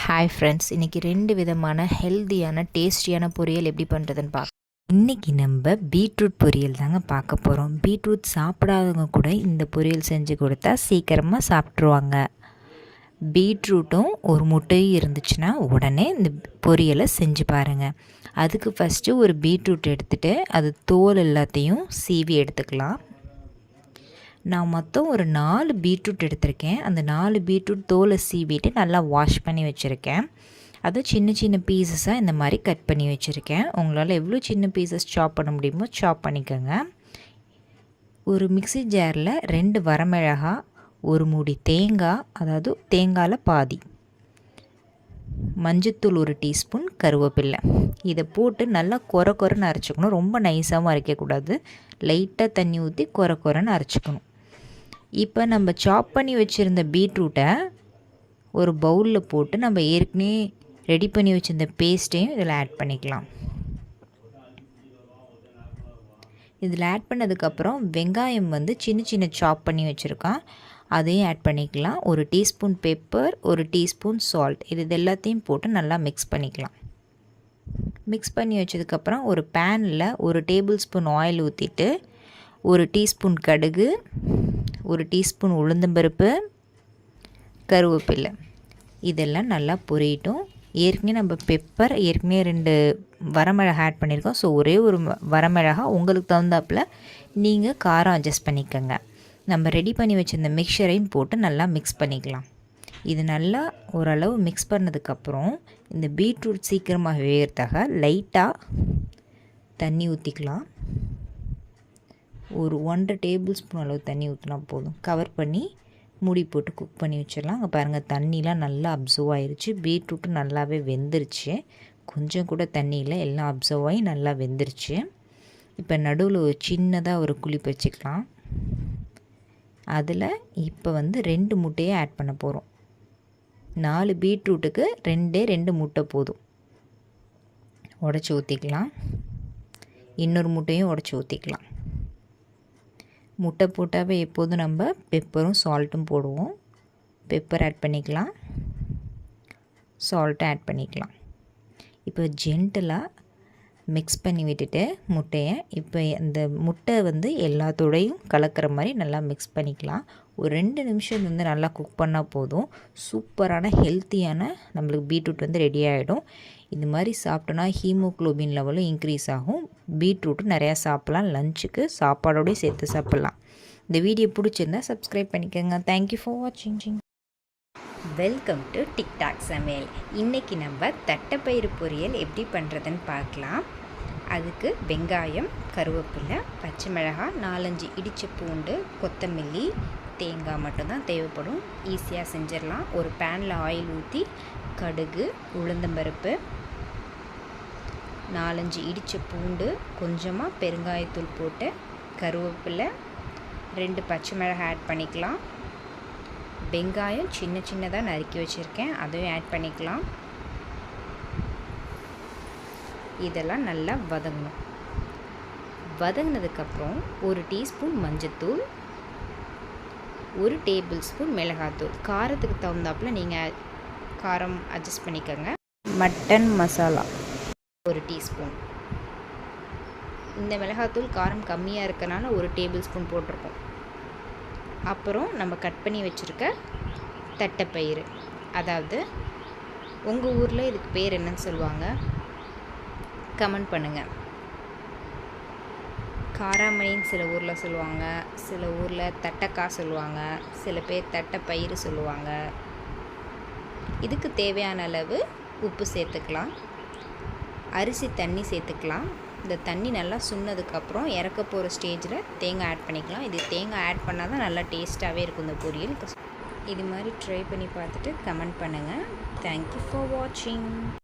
Hi friends, இன்றைக்கி 2 விதமான ஹெல்த்தியான டேஸ்டியான பொரியல் எப்படி பண்ணுறதுன்னு பார்க்க. இன்றைக்கி நம்ம பீட்ரூட் பொரியல் தாங்க பார்க்க போகிறோம். பீட்ரூட் சாப்பிடாதவங்க கூட இந்த பொரியல் செஞ்சு கொடுத்தா சீக்கிரமாக சாப்பிட்ருவாங்க. பீட்ரூட்டும் ஒரு முட்டையும் இருந்துச்சுன்னா உடனே இந்த பொரியலை செஞ்சு பாருங்கள். அதுக்கு ஃபஸ்ட்டு ஒரு பீட்ரூட் எடுத்துகிட்டு அது தோல் எல்லாத்தையும் சீவி எடுத்துக்கலாம். நான் மொத்தம் ஒரு 4 பீட்ரூட் எடுத்திருக்கேன். அந்த 4 பீட்ரூட் தோலை சீவிட்டு நல்லா வாஷ் பண்ணி வச்சுருக்கேன். அதை சின்ன சின்ன பீசஸாக இந்த மாதிரி கட் பண்ணி வச்சுருக்கேன். உங்களால் எவ்வளோ சின்ன பீசஸ் சாப் பண்ண முடியுமோ சாப் பண்ணிக்கோங்க. ஒரு மிக்ஸி ஜாரில் 2 வரமிளகாய், ஒரு மூடி தேங்காய், அதாவது தேங்காயில் பாதி, மஞ்சத்தூள் 1 டீஸ்பூன், கருவேப்பில்லை, இதை போட்டு நல்லா கொரன்னு அரைச்சிக்கணும். ரொம்ப நைஸாகவும் அரைக்கக்கூடாது. லைட்டாக தண்ணி ஊற்றி கொரன்னு அரைச்சிக்கணும். இப்போ நம்ம சாப் பண்ணி வச்சுருந்த பீட்ரூட்டை ஒரு பவுலில் போட்டு நம்ம ஏற்கனவே ரெடி பண்ணி வச்சுருந்த பேஸ்ட்டையும் இதில் ஆட் பண்ணிக்கலாம். இதில் ஆட் பண்ணதுக்கப்புறம் வெங்காயம் சின்ன சின்ன சாப் பண்ணி வச்சுருக்கான், அதையும் ஆட் பண்ணிக்கலாம். 1 டீஸ்பூன் பெப்பர், 1 டீஸ்பூன் சால்ட், இது எல்லாத்தையும் போட்டு நல்லா மிக்ஸ் பண்ணிக்கலாம். மிக்ஸ் பண்ணி வச்சதுக்கப்புறம் ஒரு பேனில் 1 டேபிள் ஸ்பூன் ஆயில் ஊற்றிட்டு 1 டீஸ்பூன் கடுகு, 1 டீஸ்பூன் உளுந்தம்பருப்பு, கருவேப்பில்லை, இதெல்லாம் நல்லா பொரியட்டும். ஏற்கனவே நம்ம பெப்பர், ஏற்கனவே 2 வரமிளகாய் ஆட் பண்ணியிருக்கோம். ஸோ ஒரே ஒரு வரமிளகாய் உங்களுக்கு தகுந்தாப்பில் நீங்கள் காரம் அட்ஜஸ்ட் பண்ணிக்கோங்க. நம்ம ரெடி பண்ணி வச்சுருந்த மிக்சரையும் போட்டு நல்லா மிக்ஸ் பண்ணிக்கலாம். இது நல்லா ஓரளவு மிக்ஸ் பண்ணதுக்கப்புறம் இந்த பீட்ரூட் சீக்கிரமாக வேகிறதுக்காக லைட்டாக தண்ணி ஊற்றிக்கலாம். ஒரு 1.5 டேபிள் ஸ்பூன் அளவு தண்ணி ஊற்றினா போதும். கவர் பண்ணி மூடி போட்டு குக் பண்ணி வச்சிடலாம். அங்கே பாருங்கள், தண்ணிலாம் நல்லா அப்சர்வ் ஆயிடுச்சு. பீட்ரூட்டும் நல்லாவே வெந்துருச்சு. கொஞ்சம் கூட தண்ணியில் எல்லாம் அப்சர்வ் ஆகி நல்லா வெந்துருச்சு. இப்போ நடுவில் ஒரு சின்னதாக ஒரு குழி வச்சுக்கலாம். அதில் இப்போ 2 முட்டையை ஆட் பண்ண போகிறோம். 4 பீட்ரூட்டுக்கு 2 முட்டை போதும். உடச்சி ஊற்றிக்கலாம். இன்னொரு முட்டையும் உடச்சி ஊற்றிக்கலாம். முட்டை போட்டாவே எப்போதும் நம்ம பெப்பரும் சால்ட்டும் போடுவோம். பெப்பர் ஆட் பண்ணிக்கலாம், சால்ட்டும் ஆட் பண்ணிக்கலாம். இப்போ ஜென்டலாக மிக்ஸ் பண்ணி விட்டுட்டு முட்டையை இப்போ இந்த முட்டை எல்லாத்தோடையும் கலக்கிற மாதிரி நல்லா மிக்ஸ் பண்ணிக்கலாம். ஒரு 2 நிமிஷம் நல்லா குக் பண்ணால் போதும். சூப்பரான ஹெல்த்தியான நம்மளுக்கு பீட்ரூட் ரெடி ஆகிடும். இது மாதிரி சாப்பிட்டோன்னா ஹீமோக்ளோபின் லெவலும் இன்க்ரீஸ் ஆகும். பீட்ரூட்டும் நிறையா சாப்பிட்லாம். லஞ்சுக்கு சாப்பாடோடய சேர்த்து சாப்பிட்லாம். இந்த வீடியோ பிடிச்சிருந்தா சப்ஸ்கிரைப் பண்ணிக்கோங்க. தேங்க்யூ ஃபார் வாட்சிங். வெல்கம் டு டிக்டாக் சமையல். இன்றைக்கி நம்ம தட்டைப்பயிறு பொரியல் எப்படி பண்ணுறதுன்னு பார்க்கலாம். அதுக்கு வெங்காயம், கருவேப்பிலை, பச்சை மிளகாய், 4-5 இடித்த பூண்டு, கொத்தமல்லி, தேங்காய் மட்டும்தான் தேவைப்படும். ஈஸியாக செஞ்சிடலாம். ஒரு பேனில் ஆயில் ஊற்றி கடுகு, உளுந்தம்பருப்பு, 4-5 இடித்த பூண்டு, கொஞ்சமாக பெருங்காயத்தூள் போட்டு கருவேப்பிலை, 2 பச்சை மிளகாய் ஆட் பண்ணிக்கலாம். வெங்காயம் சின்ன சின்னதாக நறுக்கி வச்சுருக்கேன், அதையும் ஆட் பண்ணிக்கலாம். இதெல்லாம் நல்லா வதங்கணும். வதங்கினதுக்கப்புறம் 1 டீஸ்பூன் மஞ்சத்தூள், 1 டேபிள் ஸ்பூன் மிளகாத்தூள், காரத்துக்கு தகுந்தாப்பில் நீங்கள் காரம் அட்ஜஸ்ட் பண்ணிக்கோங்க. Mutton masala 1 teaspoon. இந்த மிளகாத்தூள் காரம் கம்மியாக இருக்கனால 1 டேபிள் ஸ்பூன் போட்டிருக்கோம். அப்புறம் நம்ம கட் பண்ணி வச்சுருக்க தட்டைப்பயிறு, அதாவது உங்கள் ஊரில் இதுக்கு பேர் என்னன்னு சொல்லுவாங்க, கமெண்ட் பண்ணுங்கள். காராமணின்னு சில ஊரில் சொல்லுவாங்க, சில ஊரில் தட்டைக்காய் சொல்லுவாங்க, சில பேர் தட்டைப்பயிறு சொல்லுவாங்க. இதுக்கு தேவையான அளவு உப்பு சேர்த்துக்கலாம். அரிசி தண்ணி சேர்த்துக்கலாம். இந்த தண்ணி நல்லா சுண்ணதுக்கப்புறம் இறக்க போகிற ஸ்டேஜில் தேங்காய் ஆட் பண்ணிக்கலாம். இது தேங்காய் ஆட் பண்ணால் தான் நல்லா டேஸ்ட்டாகவே இருக்கும் இந்த பொரியல். இது மாதிரி ட்ரை பண்ணி பார்த்துட்டு கமெண்ட் பண்ணுங்கள். தேங்க்யூ ஃபார் வாட்சிங்.